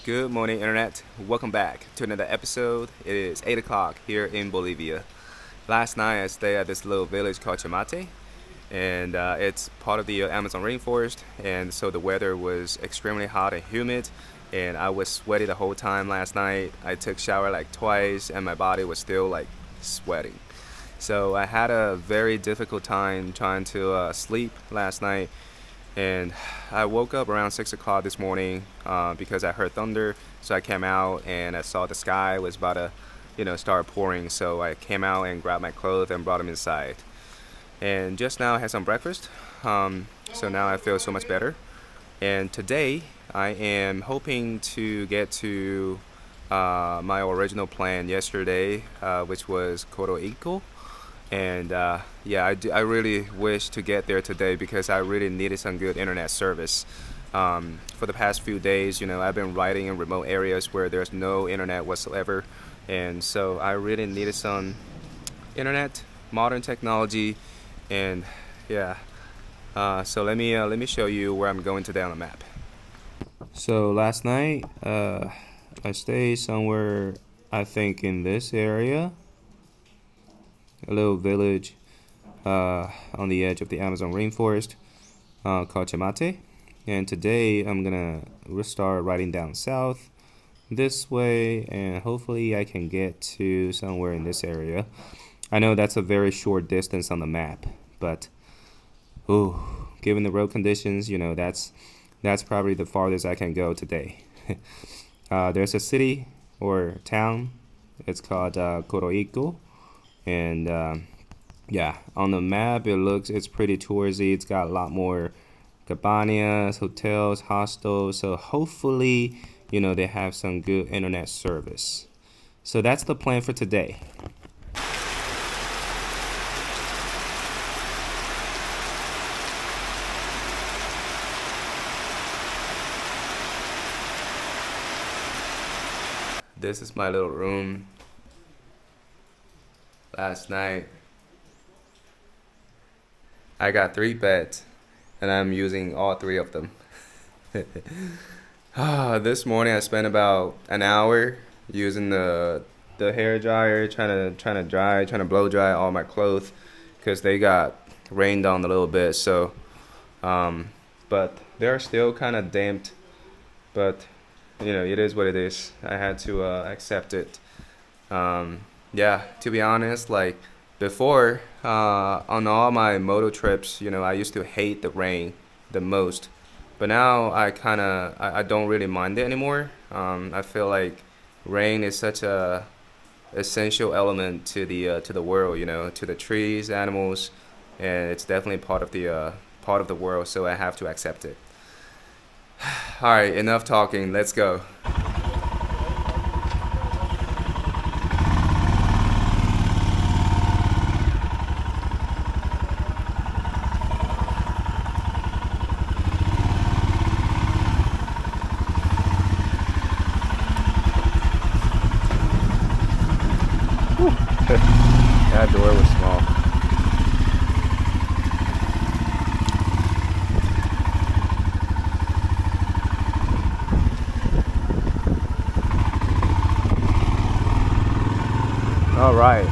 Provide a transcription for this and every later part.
Good morning, Internet. Welcome back to another episode. It is 8 o'clock here in Bolivia. Last night I stayed at this little village called Chamate, and it's part of the Amazon rainforest. And so the weather was extremely hot and humid, and I was sweaty the whole time last night. I took shower like twice, and my body was still like sweating. So I had a very difficult time trying to sleep last night, and I woke up around 6 o'clock this morning because I heard thunder. So I came out and I saw the sky was about to, start pouring. So I came out and grabbed my clothes and brought them inside. And just now I had some breakfast. So now I feel so much better. And today I am hoping to get to my original plan yesterday, which was Coro, and yeah, I really wish to get there today because I really needed some good internet service. For the past few days, I've been riding in remote areas where there's no internet whatsoever, and so I really needed some internet, modern technology, and yeah. So let me show you where I'm going today on the map. So last night, I stayed somewhere, I think in this area, a little village on the edge of the Amazon rainforest called Chamate. And today we'll start riding down south this way, and hopefully I can get to somewhere in this area. I know that's a very short distance on the map, but ooh, given the road conditions, that's probably the farthest I can go today. There's a city or town. It's called Coroico, and yeah, on the map it's pretty touristy. It's got a lot more cabanas, hotels, hostels. So hopefully, they have some good internet service. So that's the plan for today. This is my little room. Last night I got three beds, and I'm using all three of them. This morning I spent about an hour using the hair dryer, trying to blow dry all my clothes because they got rained on a little bit. So, but they're still kind of damped. But it is what it is. I had to accept it. Yeah, to be honest, like before, on all my moto trips, I used to hate the rain the most. But now I don't really mind it anymore. I feel like rain is such a essential element to the world, to the trees, animals, and it's definitely part of the world. So I have to accept it. All right, enough talking. Let's go. That door was small. All right.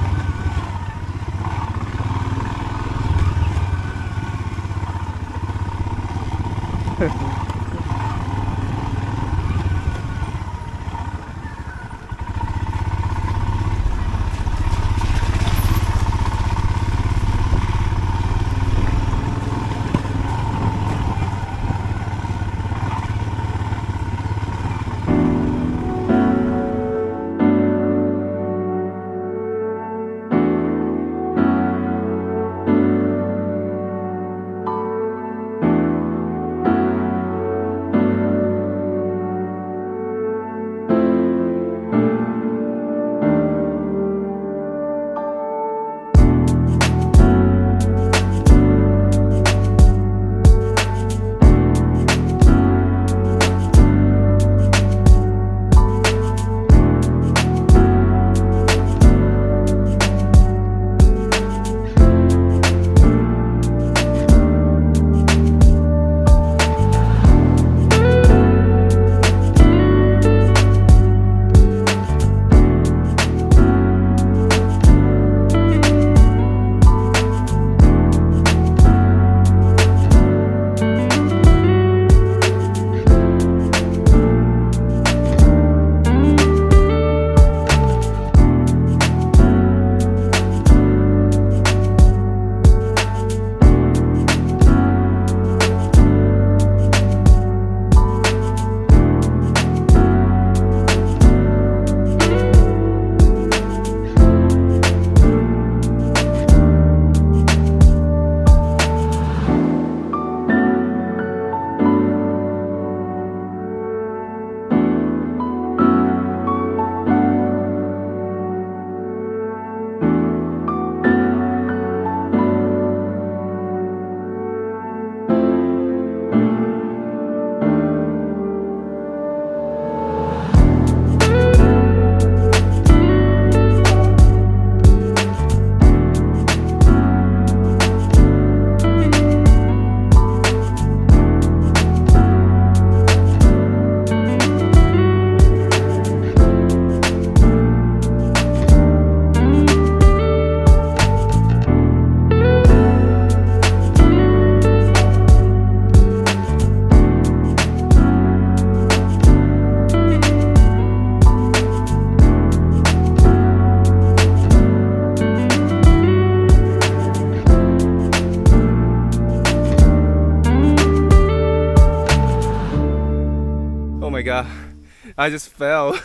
I just fell.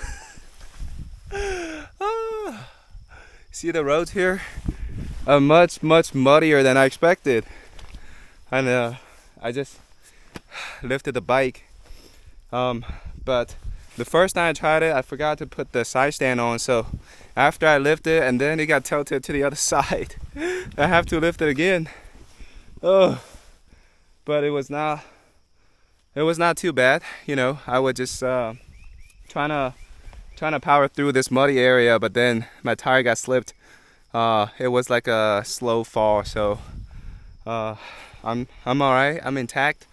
Ah. See the roads here are much muddier than I expected. And I just lifted the bike. But the first time I tried it, I forgot to put the side stand on. So after I lifted and then it got tilted to the other side, I have to lift it again. Oh, but it was not too bad. You know, I was just trying to power through this muddy area, but then my tire got slipped. It was like a slow fall, so I'm all right. I'm intact,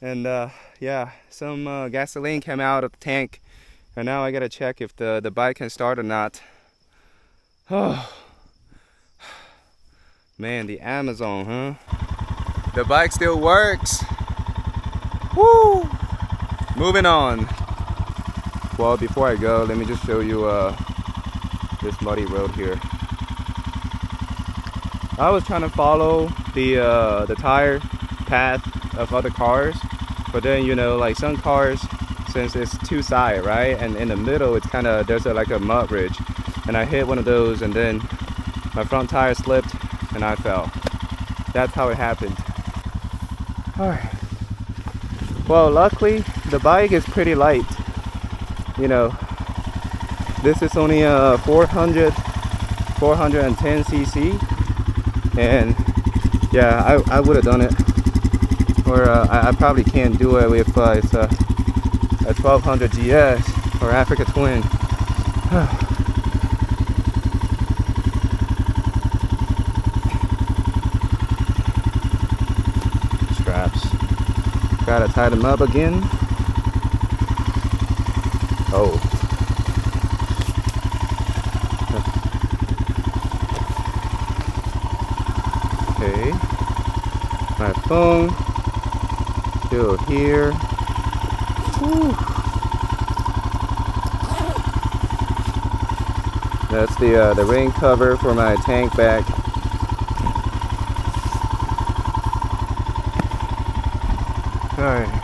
and yeah, some gasoline came out of the tank, and now I gotta check if the bike can start or not. Oh man, the Amazon, huh? The bike still works. Woo! Moving on. Well, before I go, let me just show you this muddy road here. I was trying to follow the tire path of other cars, but then, you know, like some cars, since it's two side, right, and in the middle it's kind of, there's like a mud ridge, and I hit one of those, and then my front tire slipped and I fell. That's how it happened. All right. Well, luckily the bike is pretty light. You know, this is only a 410 cc, and yeah, I would have done it, or I probably can't do it if it's a 1200 GS or Africa Twin. Straps, gotta tie them up again. Oh. Okay. My phone still here. Whew. That's the rain cover for my tank back. All right.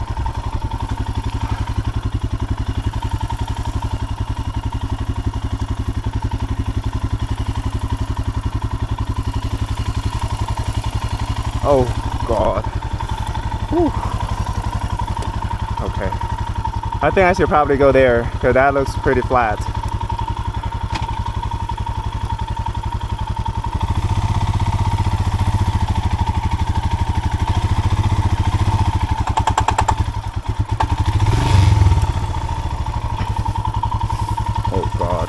Oh God. Whew. Okay. I think I should probably go there because that looks pretty flat. Oh God.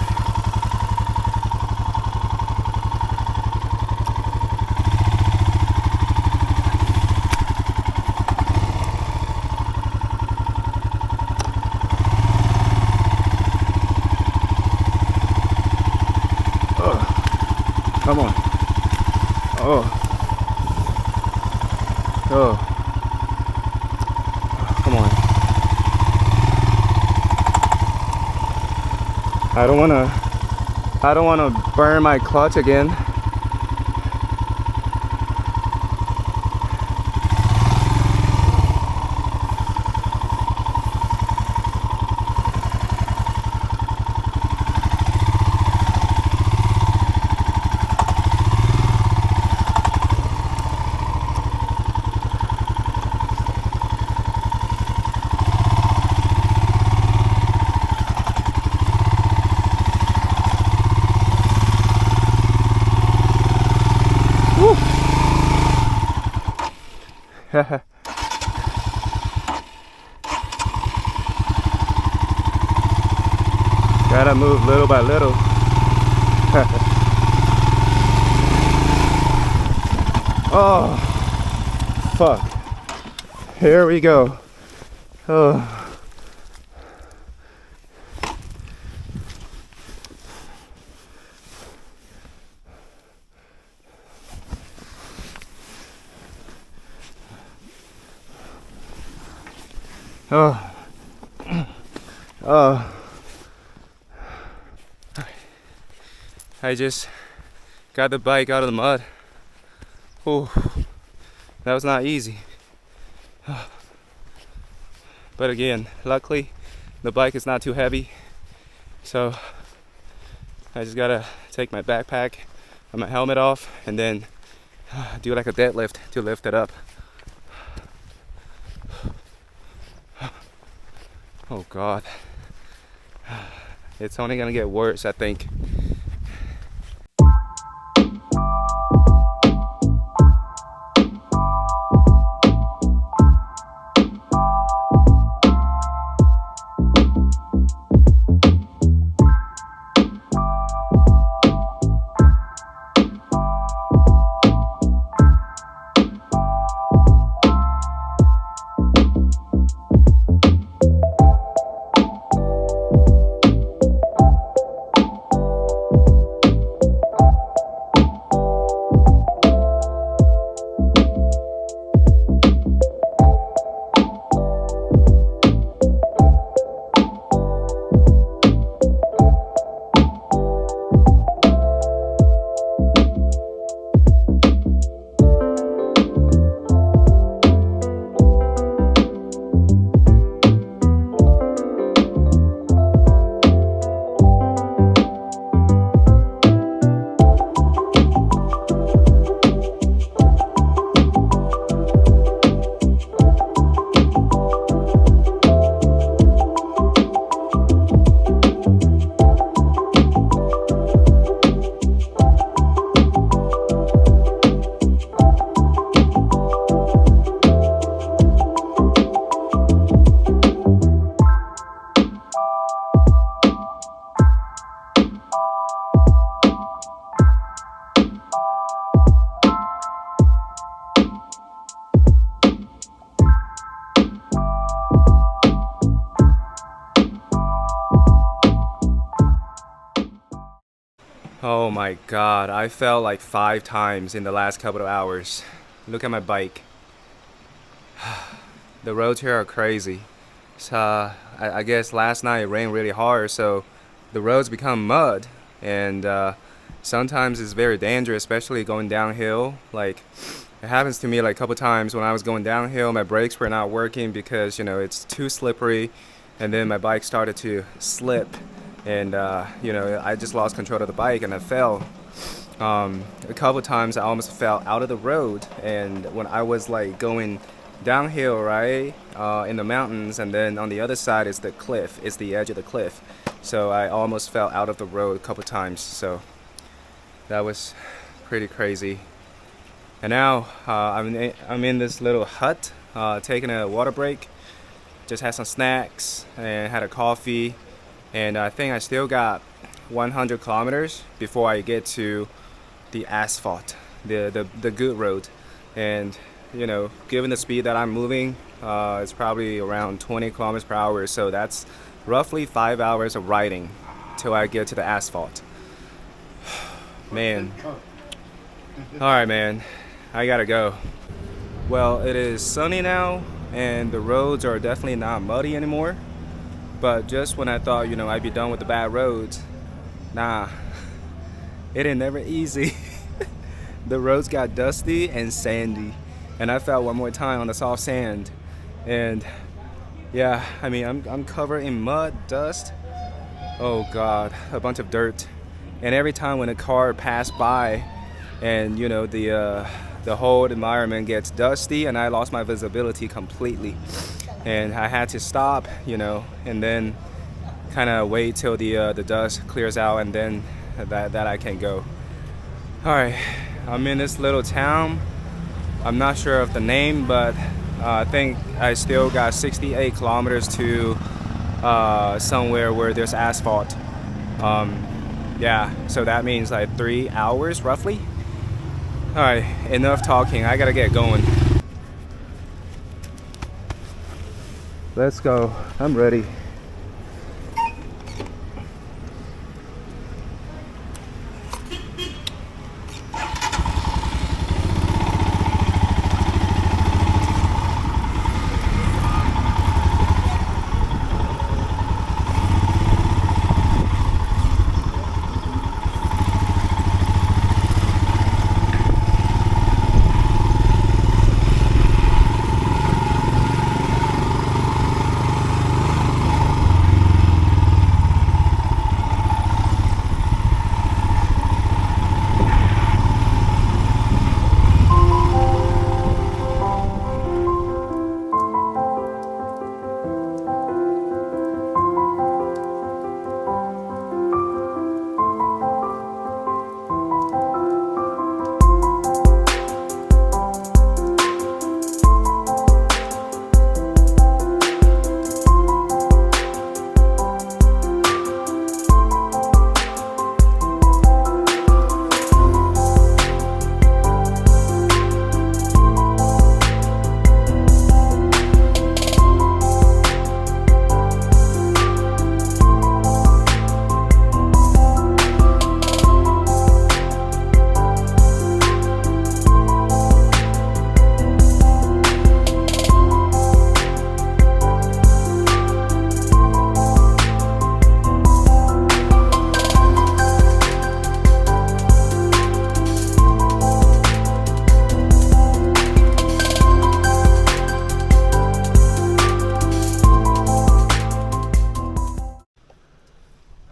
Come on. Oh. Oh. Come on. I don't wanna burn my clutch again. Gotta move little by little. Oh, fuck. Here we go. Oh. Oh. Oh. I just got the bike out of the mud. Oh, that was not easy. But again, luckily The bike is not too heavy, so I just gotta take my backpack and my helmet off and then do like a deadlift to lift it up. Oh God, it's only gonna get worse, I think. Oh my God, I fell like 5 times in the last couple of hours. Look at my bike. The roads here are crazy. So I guess last night it rained really hard, so the roads become mud, and sometimes it's very dangerous, especially going downhill. Like, it happens to me like a couple times when I was going downhill, my brakes were not working because, it's too slippery, and then my bike started to slip, and I just lost control of the bike and I fell. A couple times I almost fell out of the road, and when I was like going downhill, right, in the mountains, and then on the other side is the cliff, it's the edge of the cliff, so I almost fell out of the road a couple times, so that was pretty crazy. And now I'm in this little hut, taking a water break, just had some snacks and had a coffee, and I think I still got 100 kilometers before I get to the asphalt, the good road. And given the speed that I'm moving, it's probably around 20 kilometers per hour, so that's roughly 5 hours of riding till I get to the asphalt. Man. Alright, man, I gotta go. Well, it is sunny now, and the roads are definitely not muddy anymore, but just when I thought I'd be done with the bad roads, nah, it ain't never easy. The roads got dusty and sandy, and I fell one more time on the soft sand, and yeah, I mean, I'm covered in mud, dust, oh God, a bunch of dirt. And every time when a car passed by, and the whole environment gets dusty, and I lost my visibility completely, and I had to stop, and then kind of wait till the dust clears out, and then that I can go. All right, I'm in this little town. I'm not sure of the name, but I think I still got 68 kilometers to somewhere where there's asphalt. Yeah, so that means like 3 hours roughly. All right, enough talking. I gotta get going. Let's go. I'm ready.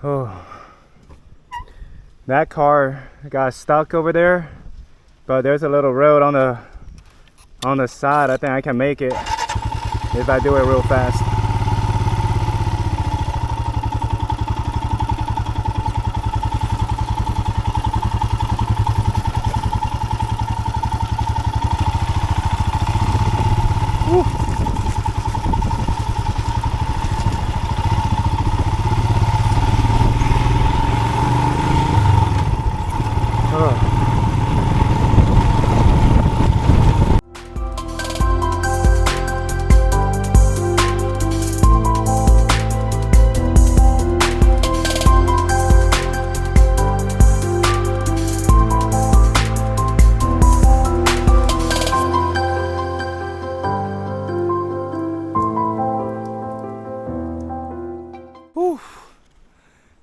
Oh, that car got stuck over there, but there's a little road on the side. I think I can make it if I do it real fast. Whew.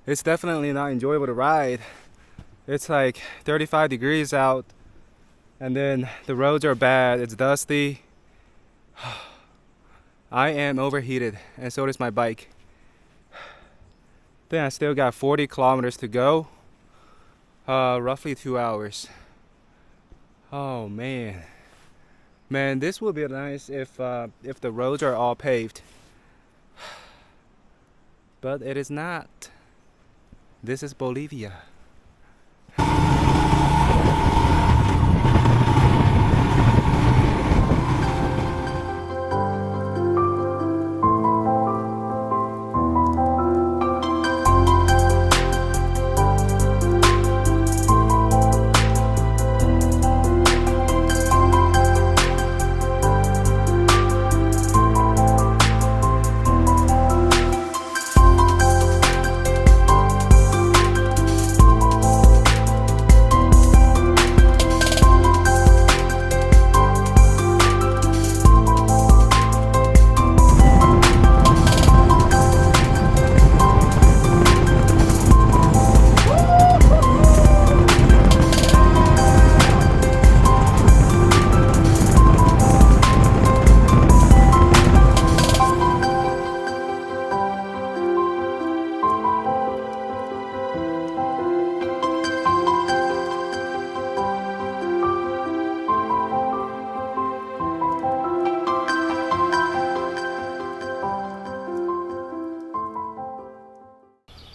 It's definitely not enjoyable to ride. It's like 35 degrees out, and then the roads are bad. It's dusty. I am overheated, and so does my bike. Then I still got 40 kilometers to go, roughly 2 hours. Oh man, this would be nice if the roads are all paved, but it is not. This is Bolivia.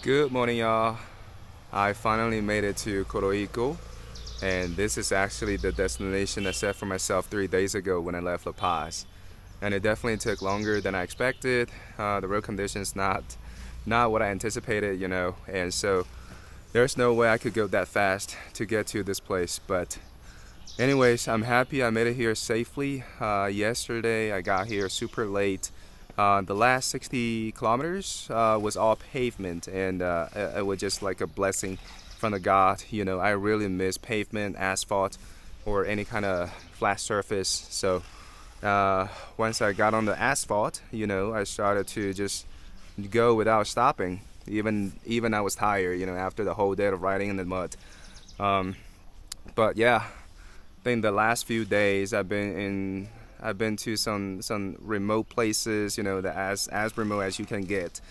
Good morning, y'all. I finally made it to Coroico, and this is actually the destination I set for myself 3 days ago when I left La Paz. And it definitely took longer than I expected. The road conditions not what I anticipated, and so there's no way I could go that fast to get to this place. But anyways, I'm happy I made it here safely. Yesterday I got here super late. The last 60 kilometers was all pavement, and it was just like a blessing from the God. I really miss pavement, asphalt, or any kind of flat surface. So once I got on the asphalt, I started to just go without stopping. Even I was tired, after the whole day of riding in the mud. But yeah, I think the last few days I've been to some remote places, that as remote as you can get.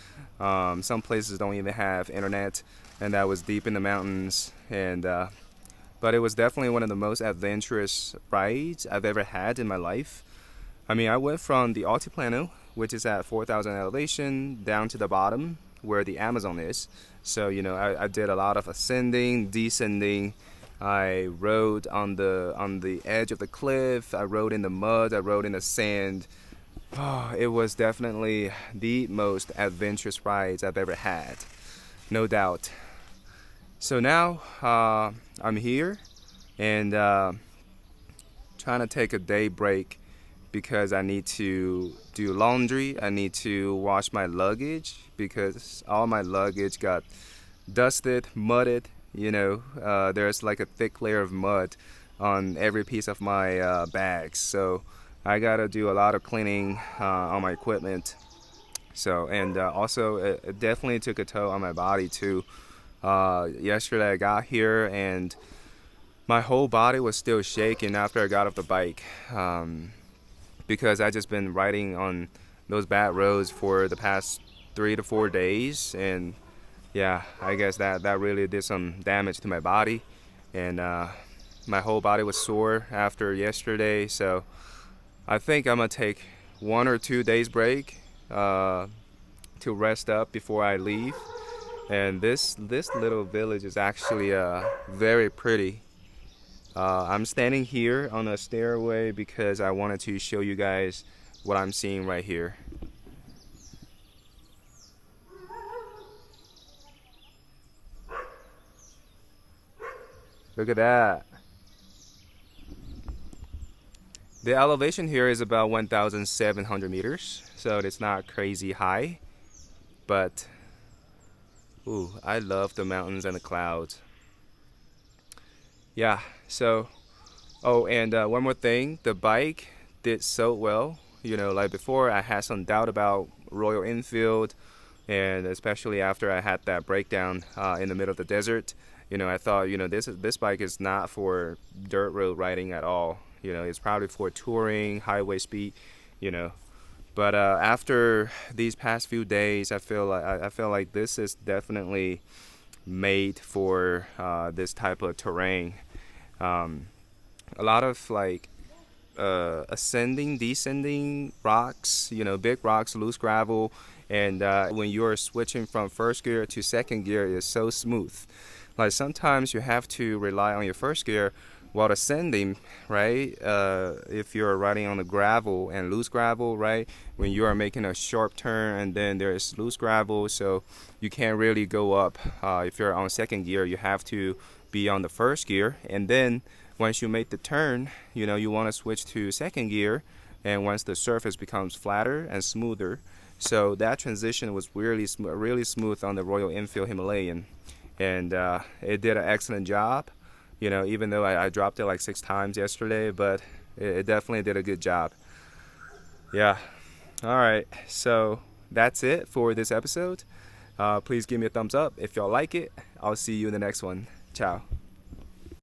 Some places don't even have internet, and that was deep in the mountains. And but it was definitely one of the most adventurous rides I've ever had in my life. I mean, I went from the Altiplano, which is at 4,000 elevation, down to the bottom where the Amazon is. So I did a lot of ascending, descending. I rode on the edge of the cliff. I rode in the mud. I rode in the sand. Oh, it was definitely the most adventurous rides I've ever had, no doubt. So now I'm here and trying to take a day break because I need to do laundry. I need to wash my luggage because all my luggage got dusted, mudded. There's like a thick layer of mud on every piece of my bags. So I gotta do a lot of cleaning on my equipment. So and also it definitely took a toll on my body too. Yesterday I got here and my whole body was still shaking after I got off the bike because I just been riding on those bad roads for the past 3 to 4 days, and yeah, I guess that really did some damage to my body, and my whole body was sore after yesterday. So I think I'm gonna take 1 or 2 days break uh, to rest up before I leave. And this little village is actually very pretty. I'm standing here on a stairway because I wanted to show you guys what I'm seeing right here. Look at that. The elevation here is about 1,700 meters, so it's not crazy high, but ooh, I love the mountains and the clouds. Yeah, so oh, and one more thing, the bike did so well. You know, like before, I had some doubt about Royal Enfield, and especially after I had that breakdown in the middle of the desert. You know, I thought, you know, this bike is not for dirt road riding at all. You know, it's probably for touring, highway speed. You know, but after these past few days, I feel like this is definitely made for this type of terrain. Um, a lot of like ascending, descending rocks, you know, big rocks, loose gravel, and when you're switching from first gear to second gear, it's so smooth. Like sometimes you have to rely on your first gear while ascending, right? If you're riding on the gravel and loose gravel, right? When you are making a sharp turn and then there's loose gravel, so you can't really go up. If you're on second gear, you have to be on the first gear, and then once you make the turn, you know, you want to switch to second gear, and once the surface becomes flatter and smoother. So that transition was really smooth on the Royal Enfield Himalayan, and it did an excellent job. You know, even though I dropped it like 6 times yesterday, but it definitely did a good job. Yeah. All right. So that's it for this episode. Please give me a thumbs up if y'all like it. I'll see you in the next one. Ciao.